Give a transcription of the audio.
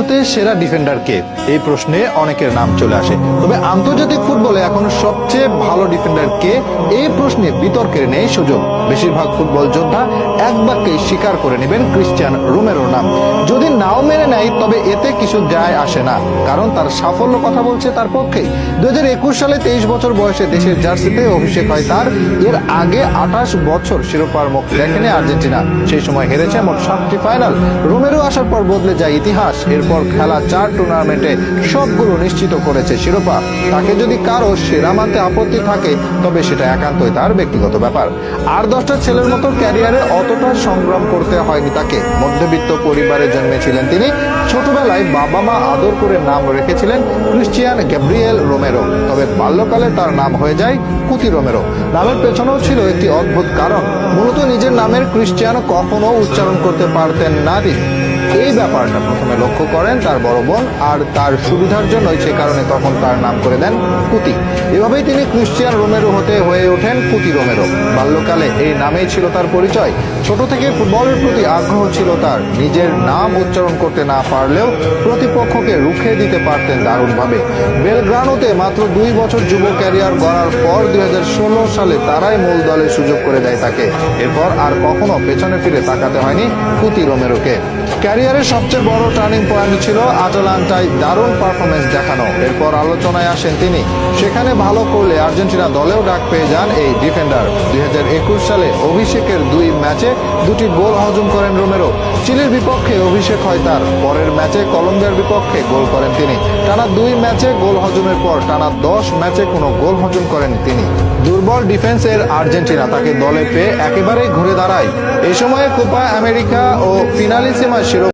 মুহূর্তে সেরা ডিফেন্ডার কে, এই প্রশ্নে অনেকের নাম চলে আসে। তবে আন্তর্জাতিক ফুটবলে এখন সবচেয়ে ভালো ডিফেন্ডার কে, এই প্রশ্নে বিতর্কের নেই সুযোগ। বেশিরভাগ ফুটবল যোদ্ধা এক বাক্যে স্বীকার করে নেবেন ক্রিশ্চিয়ান রোমেরোর নাম। যদি নাও মেনে নেয় তবে এতে কিছু যায় আসে না, কারণ তার সাফল্য কথা বলছে তার পক্ষেই। 2021 সালে 23 বছর বয়সে দেশের জার্সিতে অভিষেক হয় তার। এর আগে 28 বছর শিরোপার মুখ দেখেনি আর্জেন্টিনা। সেই সময় হেরেছে মোট 7টি ফাইনাল। রোমেরো আসার পর বদলে যায় ইতিহাস। এরপর খেলা 4 টুর্নামেন্টে সবগুলো নিশ্চিত করেছে শিরোপা। তাকে যদি কারো সেরা মানতে আপত্তি থাকে তবে সেটা একান্তই তার ব্যক্তিগত ব্যাপার। আর 10টা ছেলের মতো ক্যারিয়ারে অতটা সংগ্রাম করতে হয়নি তাকে। মধ্যবিত্ত পরিবারে জন্মেছিলেন তিনি। ছোটবেলায় বাবা মা আদর করে নাম রেখেছিলেন ক্রিশ্চিয়ান গ্যাব্রিয়েল রোমেরো। তবে বাল্যকালে তার নাম হয়ে যায় কুতি রোমেরো। নামের পেছনেও ছিল একটি অদ্ভুত কারণ। মূলত নিজের নামের ক্রিশ্চিয়ানো কখনো উচ্চারণ করতে পারতেন না তিনি। এই ব্যাপারটা প্রথমে লক্ষ্য করেন তার বড় বোন, আর তার সুবিধার জন্যই সে কারণে তখন তার নাম করে দেন কুতি। এভাবেই তিনি ক্রিশ্চিয়ান রোমেরো হয়ে ওঠেন কুতি রোমেরো। বাল্যকালে এই নামেই ছিল তার পরিচয়। ছোট থেকে ফুটবলের প্রতি আগ্রহ ছিল তার। নিজের নাম উচ্চারণ করতে না পারলেও প্রতিপক্ষকে রুখে দিতে পারতেন দারুণভাবে। বেলগ্রানোতে মাত্র 2 বছর যুব ক্যারিয়ার গড়ার পর 2016 সালে তারাই মূল দলে সুযোগ করে দেয় তাকে। এরপর আর কখনো পেছনে ফিরে তাকাতে হয়নি কুতি রোমেরোকে। ক্যারিয়ারের সবচেয়ে বড় টার্নিং পয়েন্ট ছিল আটালান্টায় দারুণ পারফরমেন্স দেখানো। এরপর আলোচনায় আসেন তিনি। সেখানে ভালো করলে আর্জেন্টিনা দলেও ডাক পেয়ে যান এই ডিফেন্ডার। 2021 সালে অভিষেকের 2 ম্যাচে 2টি গোল হজম করেন রোমেরো। চিলির বিপক্ষে অভিষেক হয় তার। পরের ম্যাচে কলম্বিয়ার বিপক্ষে গোল করেন তিনি। টানা 2 ম্যাচে গোল হজমের পর টানা 10 ম্যাচে কোনো গোল হজম করেন তিনি। দুর্বল ডিফেন্সের আর্জেন্টিনা তাকে দলে পেয়ে একেবারেই ঘুরে দাঁড়ায়। এই সময়ে কোপা আমেরিকা ও ফিনালিসিমা শিরোপা